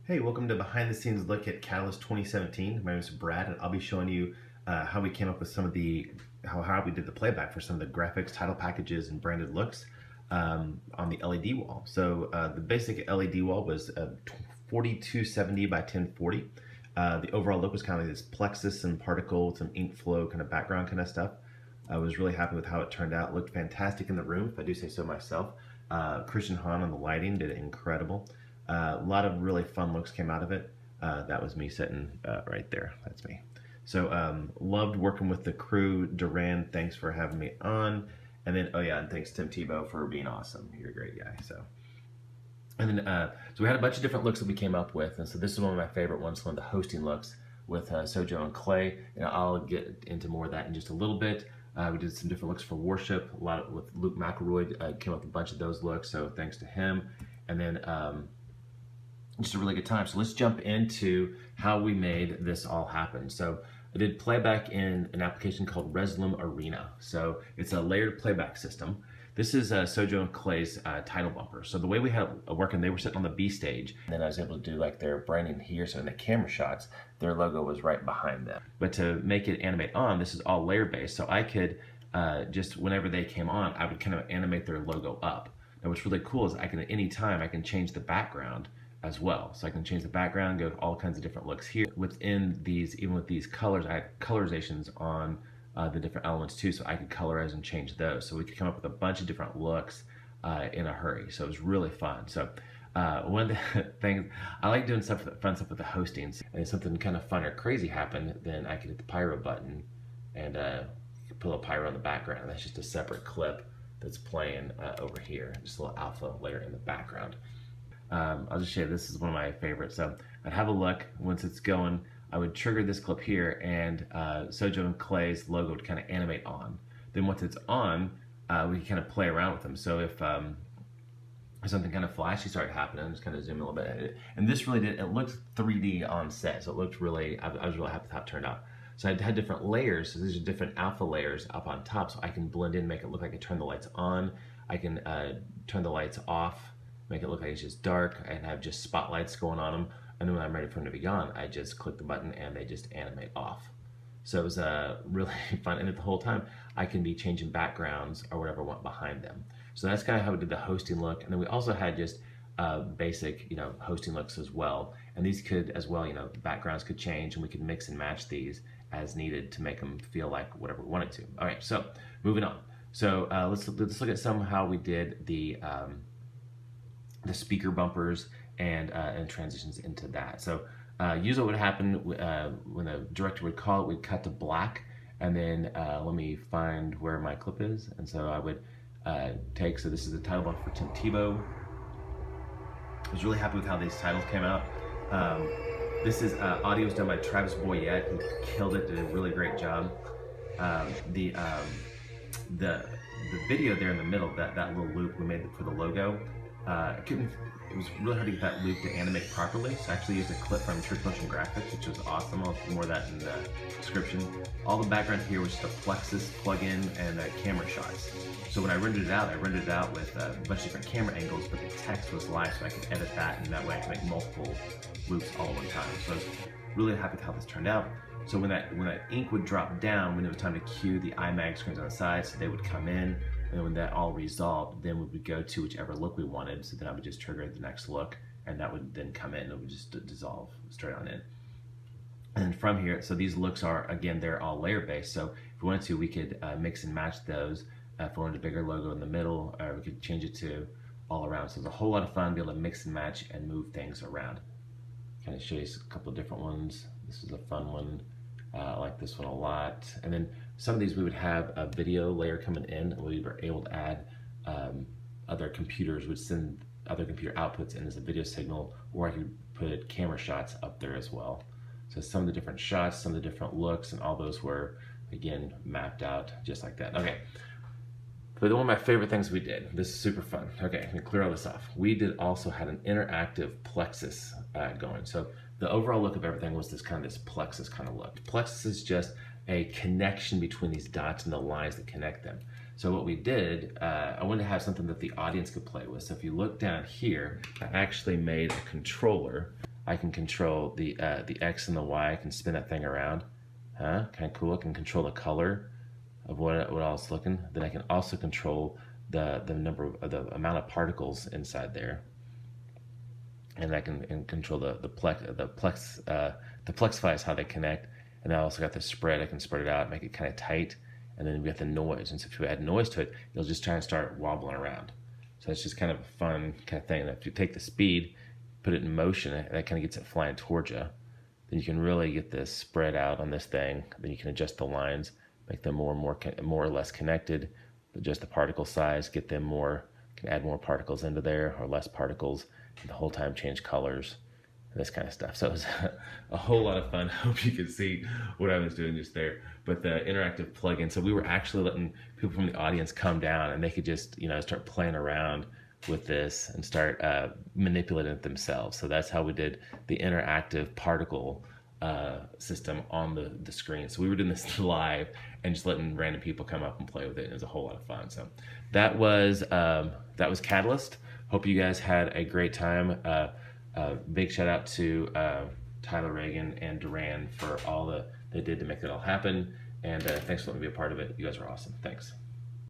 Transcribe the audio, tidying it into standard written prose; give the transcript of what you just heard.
Hey, welcome to Behind the Scenes Look at Catalyst 2017. My name is Brad, and I'll be showing you how we came up with some of how we did the playback for some of the graphics, title packages, and branded looks on the LED wall. So the basic LED wall was 4270 by 1040. The overall look was kind of like this plexus and particle, some ink flow kind of background kind of stuff. I was really happy with how it turned out. It looked fantastic in the room, if I do say so myself. Christian Hahn on the lighting did incredible. A lot of really fun looks came out of it. That was me sitting right there. That's me. So loved working with the crew. Duran, thanks for having me on. And then, oh yeah, and thanks Tim Tebow for being awesome. You're a great guy. And then, so we had a bunch of different looks that we came up with. And so this is one of my favorite ones, one of the hosting looks with Sojo and Clay. And I'll get into more of that in just a little bit. We did some different looks for Worship. With Luke McElroy, came up with a bunch of those looks. So thanks to him. And then, just a really good time. So let's jump into how we made this all happen. So I did playback in an application called Resolume Arena. So it's a layered playback system. This is Sojo and Clay's title bumper. So the way we had it working, they were sitting on the B stage, and then I was able to do like their branding here. So in the camera shots, their logo was right behind them. But to make it animate on, this is all layer based. So I could just, whenever they came on, I would kind of animate their logo up. Now what's really cool is I can, at any time, I can change the background as well. So I can change the background, go to all kinds of different looks here. Within these, even with these colors, I had colorizations on the different elements too, so I could colorize and change those. So we could come up with a bunch of different looks in a hurry. So it was really fun. So one of the things, I like doing fun stuff with the hostings. And if something kind of fun or crazy happened, then I could hit the pyro button and put a little pyro in the background. That's just a separate clip that's playing over here. Just a little alpha layer in the background. I'll just show you, this is one of my favorites. So I'd have a look, once it's going, I would trigger this clip here, and Sojo and Clay's logo would kind of animate on. Then once it's on, we can kind of play around with them. So if something kind of flashy started happening, I'm just kind of zoom a little bit at it. And this really did, it looked 3D on set, so it looked really, I was really happy with how it turned out. So I had different layers, so these are different alpha layers up on top, so I can blend in, make it look like I turn the lights on. I can turn the lights off, make it look like it's just dark, and have just spotlights going on them. And then when I'm ready for them to be gone, I just click the button and they just animate off. So it was really fun. And at the whole time, I can be changing backgrounds or whatever I want behind them. So that's kind of how we did the hosting look. And then we also had just basic, hosting looks as well. And these could, as well, the backgrounds could change, and we could mix and match these as needed to make them feel like whatever we wanted to. All right, so moving on. So let's look at how we did the speaker bumpers and transitions into that. So usually what would happen when the director would call it, we'd cut to black, and then let me find where my clip is. And so I would so this is the title bump for Tim Tebow. I was really happy with how these titles came out. This is audio was done by Travis Boyette. He killed it, did a really great job. The video there in the middle, that little loop we made for the logo, it was really hard to get that loop to animate properly, so I actually used a clip from Church Motion Graphics, which was awesome. I'll put more of that in the description. All the background here was just a Plexus plugin and camera shots. So when I rendered it out with a bunch of different camera angles, but the text was live, so I could edit that, and that way I could make multiple loops all at one time. So I was really happy with how this turned out. So when that ink would drop down, when it was time to cue the iMag screens on the side, so they would come in. And when that all resolved, then we would go to whichever look we wanted. So then I would just trigger the next look, and that would then come in. It would just dissolve straight on in. And from here, so these looks are, again, they're all layer based. So if we wanted to, we could mix and match those. If we wanted a bigger logo in the middle, or we could change it to all around. So it's a whole lot of fun to be able to mix and match and move things around. Kind of show you a couple of different ones. This is a fun one. I like this one a lot. And then some of these we would have a video layer coming in, and we were able to add other computers would send other computer outputs in as a video signal, or I could put camera shots up there as well. So some of the different shots, some of the different looks, and all those were, again, mapped out just like that. Okay. But one of my favorite things we did, this is super fun. Okay, I'm gonna clear all this off. We did also had an interactive plexus going. So the overall look of everything was this plexus kind of look. Plexus is just a connection between these dots and the lines that connect them. So what we did, I wanted to have something that the audience could play with. So if you look down here, I actually made a controller I can control the X and the Y. I can spin that thing around. Huh? Kind of cool. I can control the color of what I was looking. Then I can also control the number of the amount of particles inside there, and I can control the plexify is how they connect. And I also got the spread. I can spread it out, make it kind of tight, and then we got the noise. And so if you add noise to it, it'll just try and start wobbling around. So it's just kind of a fun kind of thing. And if you take the speed, put it in motion, that kind of gets it flying towards you. Then you can really get this spread out on this thing. Then you can adjust the lines, make them more or less connected, adjust the particle size, get them more, can add more particles into there or less particles, and the whole time change colors and this kind of stuff. So it was a whole lot of fun. I hope you could see what I was doing just there. But the interactive plugin, so we were actually letting people from the audience come down and they could just, start playing around with this and start manipulating it themselves. So that's how we did the interactive particle system on the screen. So we were doing this live and just letting random people come up and play with it. And it was a whole lot of fun. So that was Catalyst. Hope you guys had a great time. Big shout out to Tyler Reagan and Duran for all they did to make it all happen. And thanks for letting me be a part of it. You guys are awesome. Thanks.